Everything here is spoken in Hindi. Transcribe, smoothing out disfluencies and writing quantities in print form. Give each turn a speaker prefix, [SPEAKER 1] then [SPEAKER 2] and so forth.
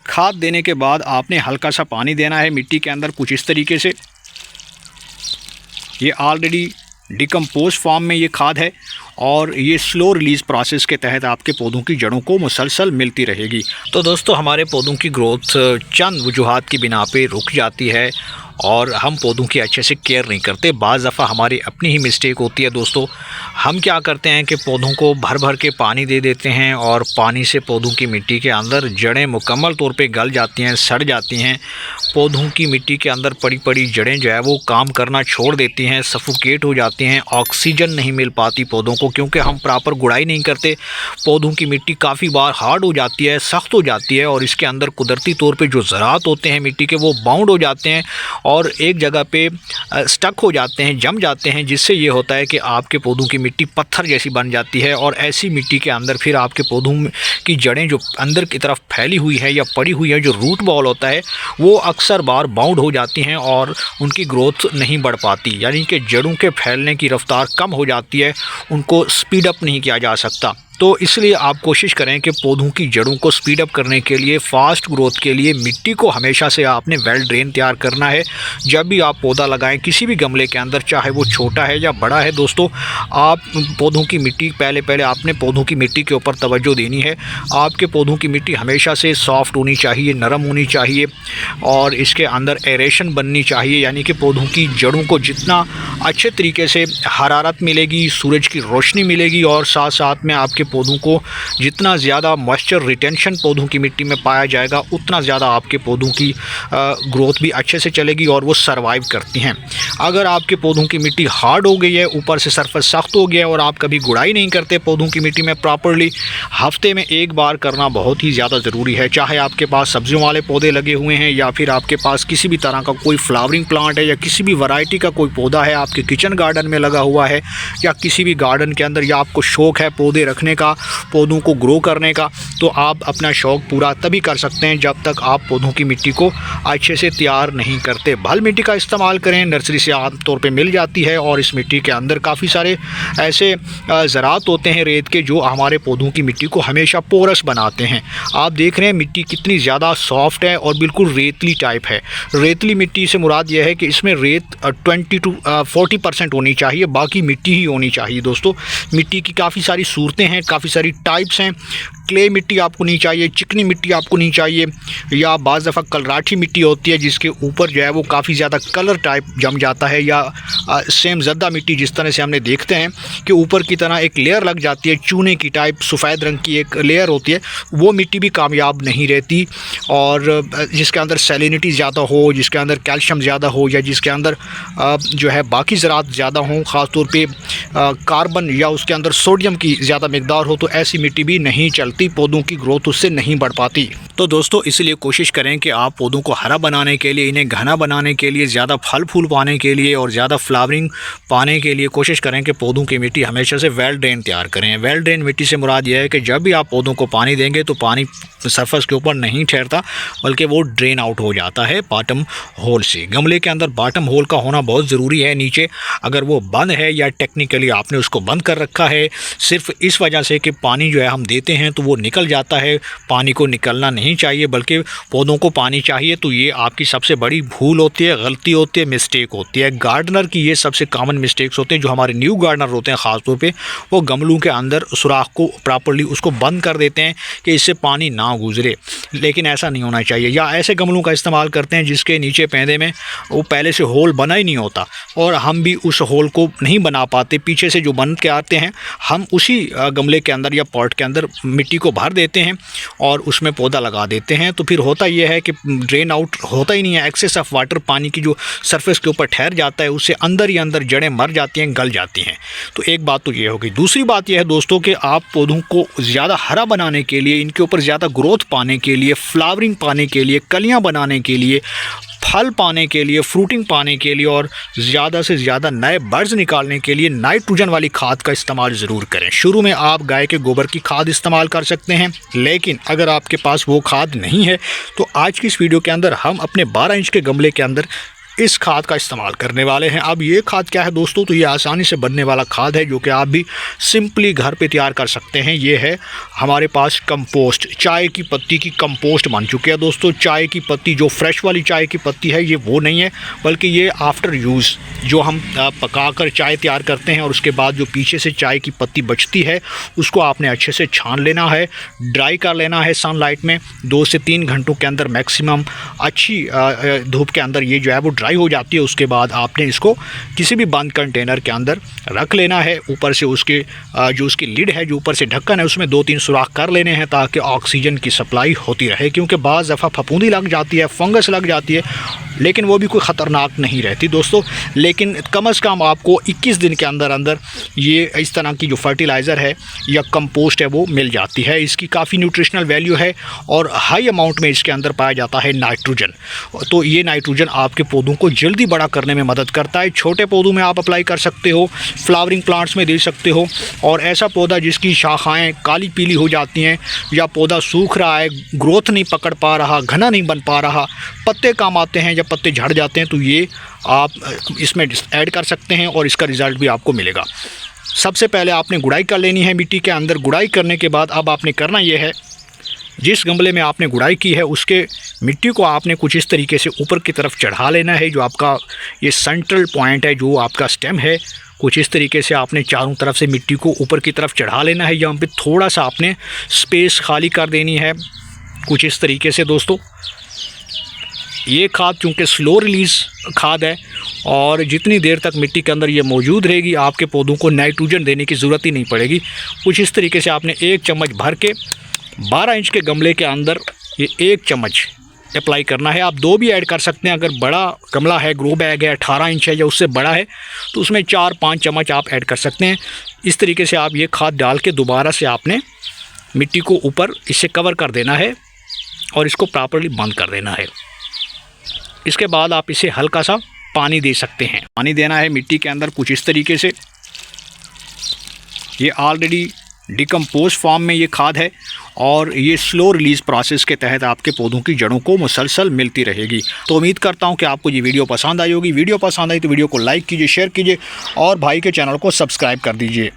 [SPEAKER 1] खाद देने के बाद आपने हल्का सा पानी देना है मिट्टी के अंदर कुछ इस तरीके से। ये ऑलरेडी डिकम्पोज फॉर्म में ये खाद है और ये स्लो रिलीज़ प्रोसेस के तहत आपके पौधों की जड़ों को मुसलसल मिलती रहेगी। तो दोस्तों, हमारे पौधों की ग्रोथ चंद वजूहात की बिना पे रुक जाती है और हम पौधों की अच्छे से केयर नहीं करते। बाज़ दफ़ा हमारी अपनी ही मिस्टेक होती है दोस्तों। हम क्या करते हैं कि पौधों को भर भर के पानी दे देते हैं और पानी से पौधों की मिट्टी के अंदर जड़ें मुकम्मल तौर पे गल जाती हैं, सड़ जाती हैं। पौधों की मिट्टी के अंदर पड़ी पड़ी जड़ें जो है वो काम करना छोड़ देती हैं, सफोकेट हो जाती हैं। ऑक्सीजन नहीं मिल पाती पौधों को, क्योंकि हम प्रॉपर गुड़ाई नहीं करते। पौधों की मिट्टी काफ़ी बार हार्ड हो जाती है, सख्त हो जाती है और इसके अंदर कुदरती तौर पर जो ज़रात होते हैं मिट्टी के, वो बाउंड हो जाते हैं और एक जगह पे स्टक हो जाते हैं, जम जाते हैं, जिससे ये होता है कि आपके पौधों की मिट्टी पत्थर जैसी बन जाती है। और ऐसी मिट्टी के अंदर फिर आपके पौधों की जड़ें जो अंदर की तरफ फैली हुई है या पड़ी हुई है, जो रूट बॉल होता है, वो अक्सर बार बाउंड हो जाती हैं और उनकी ग्रोथ नहीं बढ़ पाती, यानी कि जड़ों के फैलने की रफ्तार कम हो जाती है, उनको स्पीड अप नहीं किया जा सकता। तो इसलिए आप कोशिश करें कि पौधों की जड़ों को स्पीड अप करने के लिए, फास्ट ग्रोथ के लिए मिट्टी को हमेशा से आपने वेल ड्रेन तैयार करना है। जब भी आप पौधा लगाएं किसी भी गमले के अंदर, चाहे वो छोटा है या बड़ा है दोस्तों, आप पौधों की मिट्टी पहले आपने पौधों की मिट्टी के ऊपर तवज्जो देनी है। आपके पौधों की मिट्टी हमेशा से सॉफ्ट होनी चाहिए, नरम होनी चाहिए और इसके अंदर एरेशन बननी चाहिए, यानी कि पौधों की जड़ों को जितना अच्छे तरीके से हरारत मिलेगी, सूरज की रोशनी मिलेगी और साथ साथ में आपके पौधों को जितना ज़्यादा मॉइस्चर रिटेंशन पौधों की मिट्टी में पाया जाएगा, उतना ज़्यादा आपके पौधों की ग्रोथ भी अच्छे से चलेगी और वो सरवाइव करती हैं। अगर आपके पौधों की मिट्टी हार्ड हो गई है, ऊपर से सरफेस सख्त हो गया है और आप कभी गुड़ाई नहीं करते पौधों की मिट्टी में प्रॉपर्ली, हफ्ते में एक बार करना बहुत ही ज़्यादा ज़रूरी है। चाहे आपके पास सब्जियों वाले पौधे लगे हुए हैं या फिर आपके पास किसी भी तरह का कोई फ्लावरिंग प्लांट है या किसी भी वैरायटी का कोई पौधा है आपके किचन गार्डन में लगा हुआ है या किसी भी गार्डन के अंदर, या आपको शौक़ है पौधे रखने का, पौधों को ग्रो करने का, तो आप अपना शौक़ पूरा तभी कर सकते हैं जब तक आप पौधों की मिट्टी को अच्छे से तैयार नहीं करते। भल मिट्टी का इस्तेमाल करें, नर्सरी से आम तौर पे मिल जाती है और इस मिट्टी के अंदर काफ़ी सारे ऐसे ज़रात होते हैं रेत के, जो हमारे पौधों की मिट्टी को हमेशा पोरस बनाते हैं। आप देख रहे हैं मिट्टी कितनी ज़्यादा सॉफ्ट है और बिल्कुल रेतली टाइप है। रेतली मिट्टी से मुराद यह है कि इसमें रेत 20 to 40% होनी चाहिए, बाकी मिट्टी ही होनी चाहिए दोस्तों। मिट्टी की काफ़ी सारी सूरतें हैं, काफ़ी सारी टाइप्स हैं। क्ले मिट्टी आपको नहीं चाहिए, चिकनी मिट्टी आपको नहीं चाहिए, या बाज़ दफ़ा कलराठी मिट्टी होती है जिसके ऊपर जो है वो काफ़ी ज़्यादा कलर टाइप जम जाता है, या सेम ज़द्दा मिट्टी जिस तरह से हमने देखते हैं कि ऊपर की तरह एक लेयर लग जाती है, चूने की टाइप सफ़ेद रंग की एक लेयर होती है, वो मिट्टी भी कामयाब नहीं रहती। और जिसके अंदर सैलिनिटी ज़्यादा हो, जिसके अंदर कैल्शियम ज़्यादा हो, या जिसके अंदर जो है बाकी ज़रात ज़्यादा हों, ख़ास तौर पे कार्बन या उसके अंदर सोडियम की ज़्यादा मकदार हो, तो ऐसी मिट्टी भी नहीं चलती, पौधों की ग्रोथ उससे नहीं बढ़ पाती। तो दोस्तों, इसलिए कोशिश करें कि आप पौधों को हरा बनाने के लिए, इन्हें घना बनाने के लिए, ज़्यादा फल फूल पाने के लिए और ज़्यादा फ्लावरिंग पाने के लिए कोशिश करें कि पौधों की मिट्टी हमेशा से वेल ड्रेन तैयार करें। वेल ड्रेन मिट्टी से मुराद यह है कि जब भी आप पौधों को पानी देंगे तो पानी सरफेस के ऊपर नहीं ठहरता, बल्कि वो ड्रेन आउट हो जाता है बॉटम होल से। गमले के अंदर बॉटम होल का होना बहुत ज़रूरी है नीचे। अगर वो बंद है या टेक्निकली आपने उसको बंद कर रखा है सिर्फ इस वजह से कि पानी जो है हम देते हैं तो वो निकल जाता है, पानी को निकलना नहीं चाहिए बल्कि पौधों को पानी चाहिए, तो ये आपकी सबसे बड़ी भूल होती है, गलती होती है, मिस्टेक होती है। गार्डनर की ये सबसे कॉमन मिस्टेक्स होते हैं। जो हमारे न्यू गार्डनर होते हैं ख़ास तौर पे, वो गमलों के अंदर सुराख को प्रॉपर्ली उसको बंद कर देते हैं कि इससे पानी ना गुजरे, लेकिन ऐसा नहीं होना चाहिए। या ऐसे गमलों का इस्तेमाल करते हैं जिसके नीचे पैदे में वो पहले से होल बना ही नहीं होता और हम भी उस होल को नहीं बना पाते, पीछे से जो बन के आते हैं हम उसी गमले के अंदर या पॉट के अंदर मिट्टी को भर देते हैं और उसमें पौधा लगा देते हैं। तो फिर होता यह है कि ड्रेन आउट होता ही नहीं है, एक्सेस ऑफ वाटर पानी की जो सरफेस के ऊपर ठहर जाता है उससे अंदर ही अंदर जड़ें मर जाती हैं, गल जाती हैं। तो एक बात तो ये होगी। दूसरी बात यह है दोस्तों कि आप पौधों को ज़्यादा हरा बनाने के लिए, इनके ऊपर ज़्यादा ग्रोथ पाने के लिए, फ्लावरिंग पाने के लिए, कलियाँ बनाने के लिए, फल पाने के लिए, फ्रूटिंग पाने के लिए और ज़्यादा से ज़्यादा नए बर्ड्स निकालने के लिए नाइट्रोजन वाली खाद का इस्तेमाल ज़रूर करें। शुरू में आप गाय के गोबर की खाद इस्तेमाल कर सकते हैं, लेकिन अगर आपके पास वो खाद नहीं है तो आज की इस वीडियो के अंदर हम अपने 12 इंच के गमले के अंदर इस खाद का इस्तेमाल करने वाले हैं। अब ये खाद क्या है दोस्तों, तो ये आसानी से बनने वाला खाद है जो कि आप भी सिंपली घर पे तैयार कर सकते हैं। ये है हमारे पास कंपोस्ट, चाय की पत्ती की कंपोस्ट बन चुकी है दोस्तों। चाय की पत्ती जो फ्रेश वाली चाय की पत्ती है ये वो नहीं है, बल्कि ये आफ्टर यूज़ जो हम पकाकर चाय तैयार करते हैं और उसके बाद जो पीछे से चाय की पत्ती बचती है उसको आपने अच्छे से छान लेना है, ड्राई कर लेना है सनलाइट में। 2 से 3 घंटों के अंदर मैक्सिमम अच्छी धूप के अंदर ये जो है वो ड्राई हो जाती है। उसके बाद आपने इसको किसी भी बंद कंटेनर के अंदर रख लेना है। ऊपर से उसके जो उसकी लिड है, जो ऊपर से ढक्कन है, उसमें 2-3 सुराख कर लेने हैं ताकि ऑक्सीजन की सप्लाई होती रहे, क्योंकि बाज़ दफ़ा फफूंदी लग जाती है, फंगस लग जाती है, लेकिन वो भी कोई ख़तरनाक नहीं रहती दोस्तों। लेकिन कम से कम आपको 21 दिन के अंदर अंदर ये इस तरह की जो फर्टिलाइज़र है या कंपोस्ट है वो मिल जाती है। इसकी काफ़ी न्यूट्रिशनल वैल्यू है और हाई अमाउंट में इसके अंदर पाया जाता है नाइट्रोजन। तो ये नाइट्रोजन आपके पौधों को जल्दी बड़ा करने में मदद करता है। छोटे पौधों में आप अप्लाई कर सकते हो, फ्लावरिंग प्लांट्स में दे सकते हो, और ऐसा पौधा जिसकी शाखाएँ काली पीली हो जाती हैं या पौधा सूख रहा है, ग्रोथ नहीं पकड़ पा रहा, घना नहीं बन पा रहा, पत्ते काम आते हैं, जब पत्ते झड़ जाते हैं, तो ये आप इसमें ऐड कर सकते हैं और इसका रिज़ल्ट भी आपको मिलेगा। सबसे पहले आपने गुड़ाई कर लेनी है मिट्टी के अंदर। गुड़ाई करने के बाद अब आपने करना ये है, जिस गमले में आपने गुड़ाई की है उसके मिट्टी को आपने कुछ इस तरीके से ऊपर की तरफ चढ़ा लेना है। जो आपका ये सेंट्रल पॉइंट है, जो आपका स्टेम है, कुछ इस तरीके से आपने चारों तरफ से मिट्टी को ऊपर की तरफ चढ़ा लेना है। यहाँ पे थोड़ा सा आपने स्पेस खाली कर देनी है कुछ इस तरीके से दोस्तों। ये खाद चूँकि स्लो रिलीज़ खाद है और जितनी देर तक मिट्टी के अंदर ये मौजूद रहेगी आपके पौधों को नाइट्रोजन देने की ज़रूरत ही नहीं पड़ेगी। कुछ इस तरीके से आपने 1 चम्मच भर के 12 इंच के गमले के अंदर ये 1 चम्मच अप्लाई करना है। आप 2 भी ऐड कर सकते हैं। अगर बड़ा गमला है, ग्रो बैग है, 18 इंच है या उससे बड़ा है, तो उसमें 4-5 चम्मच आप ऐड कर सकते हैं। इस तरीके से आप ये खाद डाल के दोबारा से आपने मिट्टी को ऊपर इससे कवर कर देना है और इसको प्रॉपर्ली बंद कर देना है। इसके बाद आप इसे हल्का सा पानी दे सकते हैं। पानी देना है मिट्टी के अंदर कुछ इस तरीके से। ये ऑलरेडी डिकम्पोज फॉर्म में ये खाद है और ये स्लो रिलीज़ प्रोसेस के तहत आपके पौधों की जड़ों को मुसलसल मिलती रहेगी। तो उम्मीद करता हूँ कि आपको ये वीडियो पसंद आई होगी। वीडियो पसंद आई तो वीडियो को लाइक कीजिए, शेयर कीजिए और भाई के चैनल को सब्सक्राइब कर दीजिए।